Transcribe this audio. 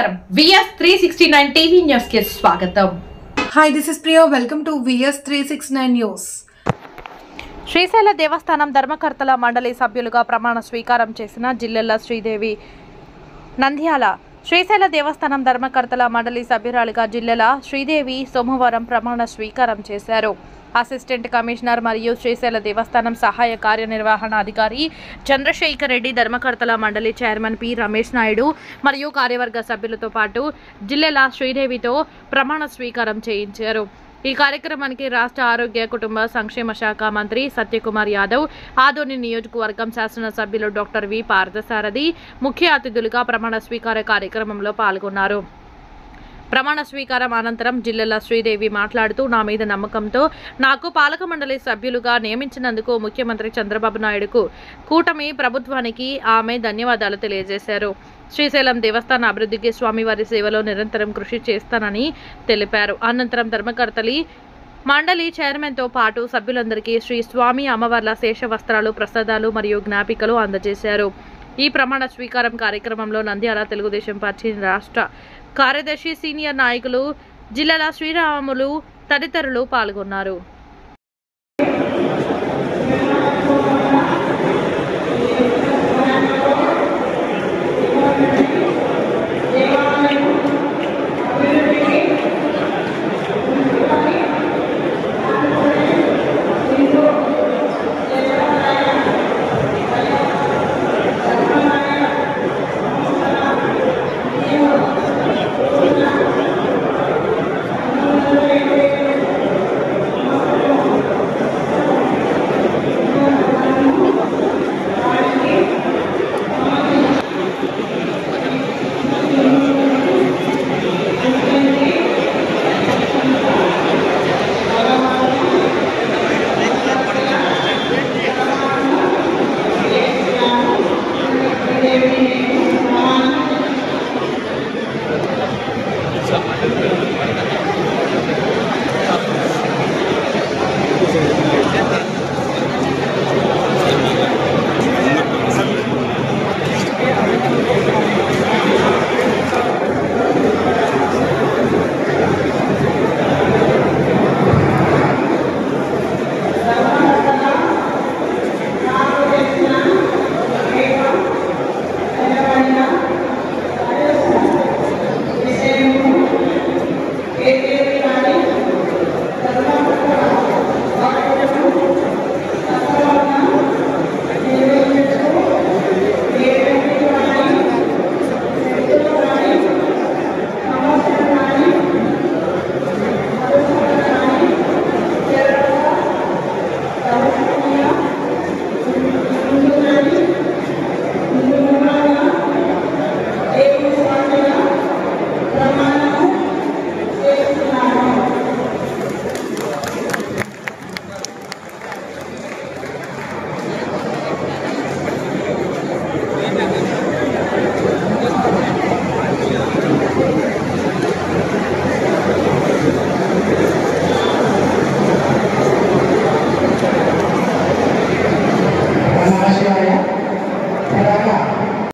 నమస్కారం VS 369 TV news కి స్వాగతం. Hi, this is Priya. Welcome to VS 369 News. Srisaila దేవస్థానం ధర్మకర్తల మండలి సభ్యులుగా ప్రమాణ స్వీకారం చేసిన జిల్లెల శ్రీదేవి. నంద్యాల శ్రీశైల దేవస్థానం ధర్మకర్తల మండలి సభ్యురాలిగా జిల్లెల శ్రీదేవి సోమవారం ప్రమాణ స్వీకారం చేశారు. అసిస్టెంట్ కమిషనర్ మరియు శ్రీశైల దేవస్థానం సహాయ కార్యనిర్వహణ అధికారి చంద్రశేఖర్ రెడ్డి, ధర్మకర్తల మండలి చైర్మన్ పి రమేష్ నాయుడు మరియు కార్యవర్గ సభ్యులతో పాటు జిల్లెల శ్రీదేవితో ప్రమాణ స్వీకారం చేయించారు. ఈ కార్యక్రమానికి రాష్ట్ర ఆరోగ్య కుటుంబ సంక్షేమ శాఖ మంత్రి సత్యకుమార్ యాదవ్, ఆదోని నియోజకవర్గం శాసనసభ్యులు డాక్టర్ వి పార్థసారథి ముఖ్య అతిథులుగా ప్రమాణ స్వీకార కార్యక్రమంలో పాల్గొన్నారు. ప్రమాణ స్వీకారం అనంతరం జిల్లెల శ్రీదేవి మాట్లాడుతూ, నా మీద నమ్మకంతో నాకు పాలక మండలి సభ్యులుగా నియమించినందుకు ముఖ్యమంత్రి చంద్రబాబు నాయుడుకు, కూటమి ప్రభుత్వానికి ఆమె ధన్యవాదాలు తెలియజేశారు. శ్రీశైలం దేవస్థాన అభివృద్ధికి స్వామివారి సేవలో నిరంతరం కృషి చేస్తానని తెలిపారు. అనంతరం ధర్మకర్తలి మండలి చైర్మన్తో పాటు సభ్యులందరికీ శ్రీ స్వామి అమ్మవార్ల శేష వస్త్రాలు, ప్రసాదాలు మరియు జ్ఞాపికలు అందజేశారు. ఈ ప్రమాణ స్వీకారం కార్యక్రమంలో నంద్యాల తెలుగుదేశం పార్టీ రాష్ట్ర కార్యదర్శి, సీనియర్ నాయకులు జిల్లెల శ్రీరాములు తదితరులు పాల్గొన్నారు.